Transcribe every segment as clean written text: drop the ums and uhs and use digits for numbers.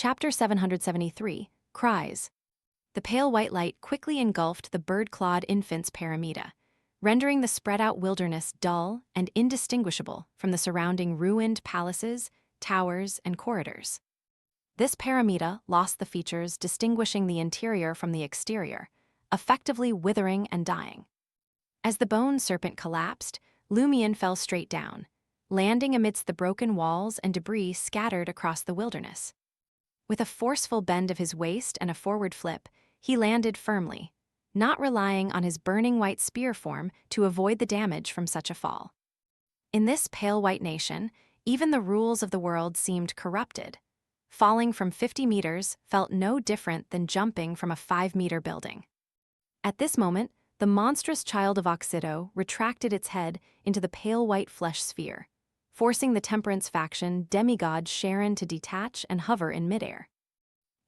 Chapter 773, Cries. The pale white light quickly engulfed the bird-clawed infant's paramita, rendering the spread-out wilderness dull and indistinguishable from the surrounding ruined palaces, towers, and corridors. This paramita lost the features distinguishing the interior from the exterior, effectively withering and dying. As the bone serpent collapsed, Lumion fell straight down, landing amidst the broken walls and debris scattered across the wilderness. With a forceful bend of his waist and a forward flip, he landed firmly, not relying on his burning white spear form to avoid the damage from such a fall. In this pale white nation, even the rules of the world seemed corrupted. Falling from 50 meters felt no different than jumping from a 5-meter building. At this moment, the monstrous child of Oxido retracted its head into the pale white flesh sphere, forcing the Temperance faction demigod Sharon to detach and hover in midair.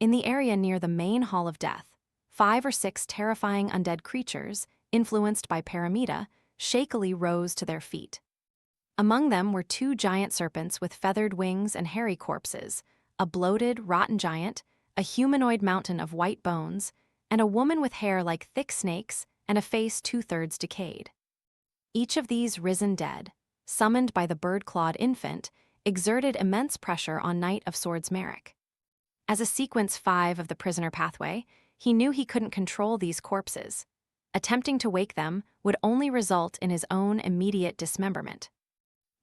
In the area near the main Hall of Death, 5 or 6 terrifying undead creatures, influenced by paramita, shakily rose to their feet. Among them were 2 giant serpents with feathered wings and hairy corpses, a bloated, rotten giant, a humanoid mountain of white bones, and a woman with hair like thick snakes and a face 2/3 decayed. Each of these risen dead, summoned by the bird-clawed infant, exerted immense pressure on Knight of Swords Merrick. As a sequence 5 of the prisoner pathway, he knew he couldn't control these corpses. Attempting to wake them would only result in his own immediate dismemberment.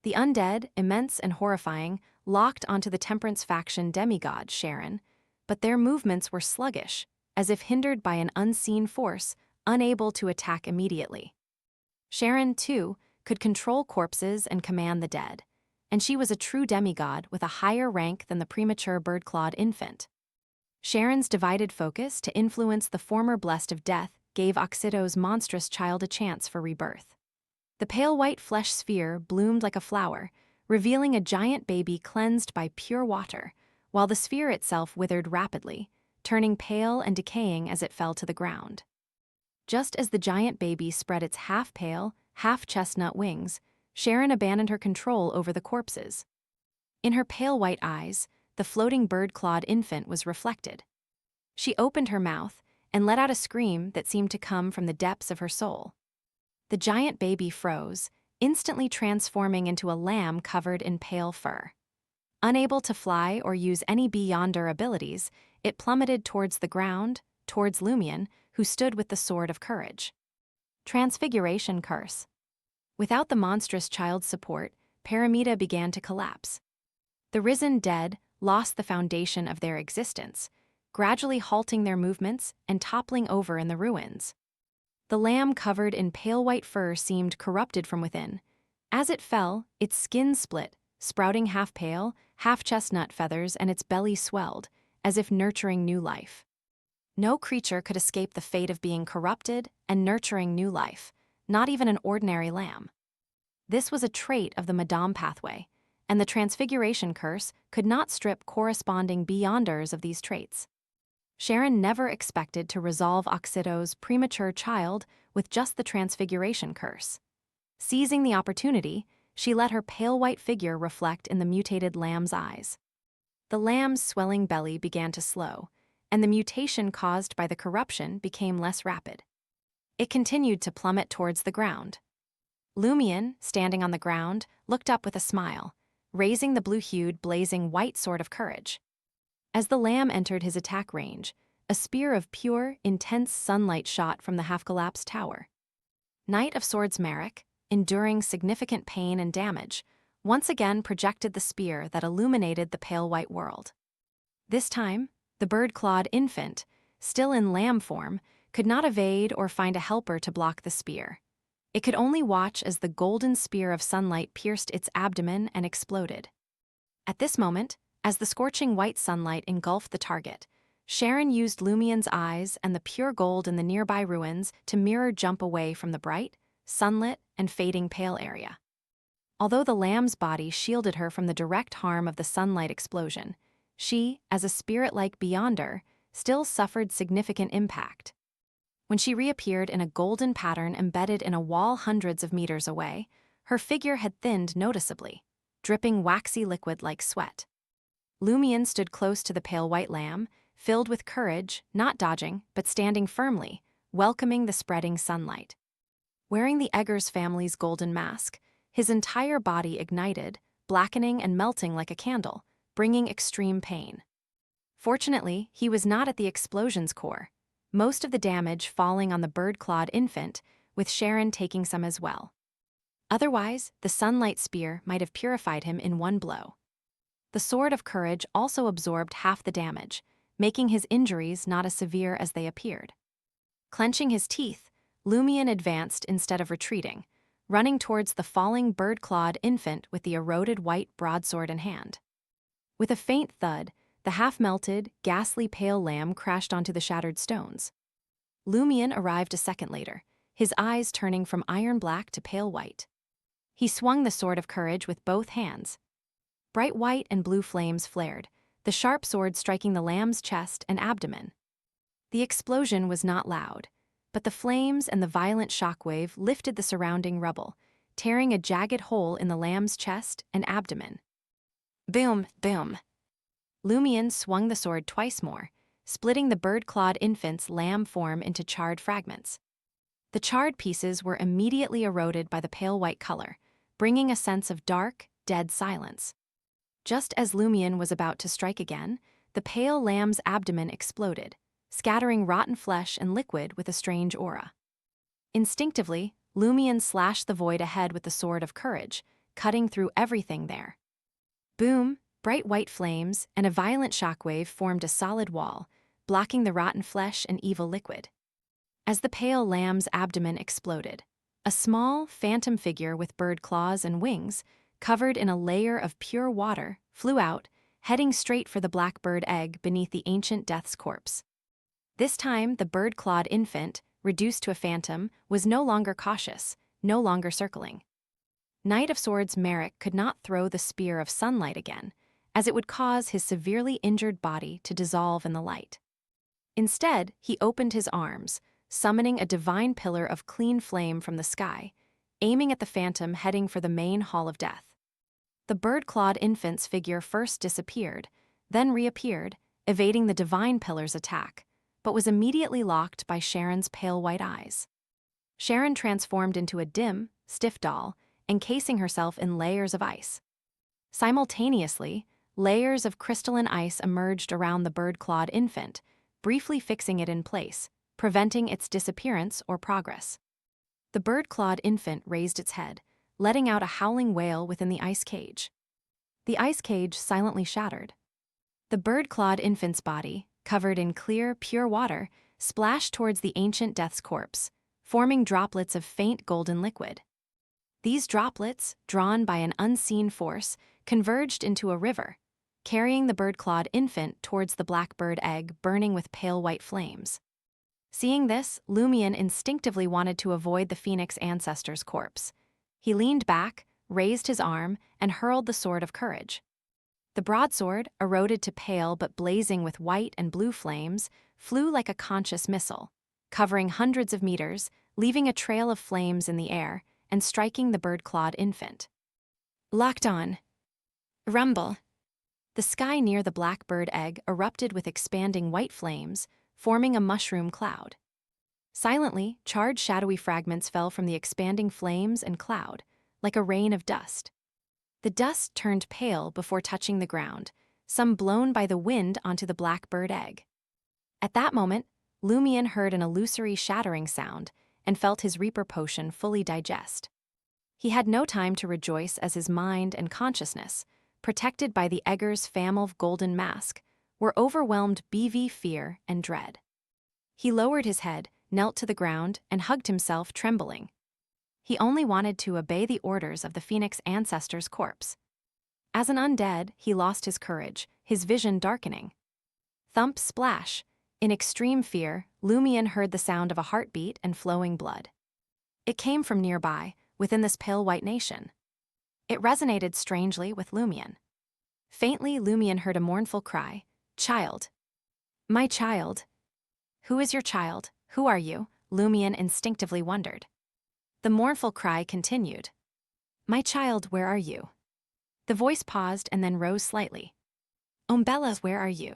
The undead, immense and horrifying, locked onto the Temperance faction demigod Sharon, but their movements were sluggish, as if hindered by an unseen force, unable to attack immediately. Sharon, too, could control corpses and command the dead, and she was a true demigod with a higher rank than the premature bird-clawed infant. Sharon's divided focus to influence the former blessed of death gave Oxido's monstrous child a chance for rebirth. The pale white flesh sphere bloomed like a flower, revealing a giant baby cleansed by pure water, while the sphere itself withered rapidly, turning pale and decaying as it fell to the ground. Just as the giant baby spread its half-pale, half-chestnut wings, Sharon abandoned her control over the corpses. In her pale white eyes, the floating bird-clawed infant was reflected. She opened her mouth and let out a scream that seemed to come from the depths of her soul. The giant baby froze, instantly transforming into a lamb covered in pale fur. Unable to fly or use any beyonder abilities, it plummeted towards the ground, towards Lumion, who stood with the sword of courage. Transfiguration curse. Without the monstrous child's support, paramita began to collapse. The risen dead lost the foundation of their existence, gradually halting their movements and toppling over in the ruins. The lamb covered in pale white fur seemed corrupted from within. As it fell, its skin split, sprouting half-pale, half-chestnut feathers, and its belly swelled, as if nurturing new life. No creature could escape the fate of being corrupted and nurturing new life, not even an ordinary lamb. This was a trait of the Madame pathway, and the Transfiguration curse could not strip corresponding beyonders of these traits. Sharon never expected to resolve Oxido's premature child with just the Transfiguration curse. Seizing the opportunity, she let her pale white figure reflect in the mutated lamb's eyes. The lamb's swelling belly began to slow, and the mutation caused by the corruption became less rapid. It continued to plummet towards the ground. Lumion, standing on the ground, looked up with a smile, raising the blue-hued, blazing white sword of courage. As the lamb entered his attack range, a spear of pure, intense sunlight shot from the half-collapsed tower. Knight of Swords Merrick, enduring significant pain and damage, once again projected the spear that illuminated the pale white world. This time, the bird-clawed infant, still in lamb form, could not evade or find a helper to block the spear. It could only watch as the golden spear of sunlight pierced its abdomen and exploded. At this moment, as the scorching white sunlight engulfed the target, Sharon used Lumion's eyes and the pure gold in the nearby ruins to mirror jump away from the bright, sunlit, and fading pale area. Although the lamb's body shielded her from the direct harm of the sunlight explosion, she, as a spirit-like beyonder, still suffered significant impact. When she reappeared in a golden pattern embedded in a wall hundreds of meters away, her figure had thinned noticeably, dripping waxy liquid like sweat. Lumion stood close to the pale white lamb, filled with courage, not dodging, but standing firmly, welcoming the spreading sunlight. Wearing the Eggers family's golden mask, his entire body ignited, blackening and melting like a candle, bringing extreme pain. Fortunately, he was not at the explosion's core, most of the damage falling on the bird-clawed infant, with Sharon taking some as well. Otherwise, the sunlight spear might have purified him in one blow. The sword of courage also absorbed half the damage, making his injuries not as severe as they appeared. Clenching his teeth, Lumion advanced instead of retreating, running towards the falling bird-clawed infant with the eroded white broadsword in hand. With a faint thud, the half-melted, ghastly pale lamb crashed onto the shattered stones. Lumion arrived a second later, his eyes turning from iron black to pale white. He swung the sword of courage with both hands. Bright white and blue flames flared, the sharp sword striking the lamb's chest and abdomen. The explosion was not loud, but the flames and the violent shockwave lifted the surrounding rubble, tearing a jagged hole in the lamb's chest and abdomen. Boom, boom. Lumion swung the sword twice more, splitting the bird-clawed infant's lamb form into charred fragments. The charred pieces were immediately eroded by the pale white color, bringing a sense of dark, dead silence. Just as Lumion was about to strike again, the pale lamb's abdomen exploded, scattering rotten flesh and liquid with a strange aura. Instinctively, Lumion slashed the void ahead with the sword of courage, cutting through everything there. Boom, bright white flames and a violent shockwave formed a solid wall, blocking the rotten flesh and evil liquid. As the pale lamb's abdomen exploded, a small, phantom figure with bird claws and wings, covered in a layer of pure water, flew out, heading straight for the blackbird egg beneath the ancient death's corpse. This time, the bird-clawed infant, reduced to a phantom, was no longer cautious, no longer circling. Knight of Swords Merrick could not throw the spear of sunlight again, as it would cause his severely injured body to dissolve in the light. Instead, he opened his arms, summoning a divine pillar of clean flame from the sky, aiming at the phantom heading for the main hall of death. The bird-clawed infant's figure first disappeared, then reappeared, evading the divine pillar's attack, but was immediately locked by Sharon's pale white eyes. Sharon transformed into a dim, stiff doll, encasing herself in layers of ice. Simultaneously, layers of crystalline ice emerged around the bird-clawed infant, briefly fixing it in place, preventing its disappearance or progress. The bird-clawed infant raised its head, letting out a howling wail within the ice cage. The ice cage silently shattered. The bird-clawed infant's body, covered in clear, pure water, splashed towards the ancient death's corpse, forming droplets of faint golden liquid. These droplets, drawn by an unseen force, converged into a river, carrying the bird-clawed infant towards the blackbird egg burning with pale white flames. Seeing this, Lumion instinctively wanted to avoid the phoenix ancestor's corpse. He leaned back, raised his arm, and hurled the sword of courage. The broadsword, eroded to pale but blazing with white and blue flames, flew like a conscious missile, covering hundreds of meters, leaving a trail of flames in the air, and striking the bird-clawed infant. Locked on. Rumble. The sky near the blackbird egg erupted with expanding white flames, forming a mushroom cloud. Silently, charred shadowy fragments fell from the expanding flames and cloud, like a rain of dust. The dust turned pale before touching the ground, some blown by the wind onto the blackbird egg. At that moment, Lumion heard an illusory shattering sound and felt his Reaper potion fully digest. He had no time to rejoice as his mind and consciousness, protected by the Eggers family golden mask, were overwhelmed by fear and dread. He lowered his head, knelt to the ground, and hugged himself, trembling. He only wanted to obey the orders of the phoenix ancestor's corpse. As an undead, he lost his courage, his vision darkening. Thump splash. In extreme fear, Lumion heard the sound of a heartbeat and flowing blood. It came from nearby, within this pale white nation. It resonated strangely with Lumion. Faintly, Lumion heard a mournful cry, "Child. My child." "Who is your child? Who are you?" Lumion instinctively wondered. The mournful cry continued. "My child, where are you?" The voice paused and then rose slightly. Umbella, where are you?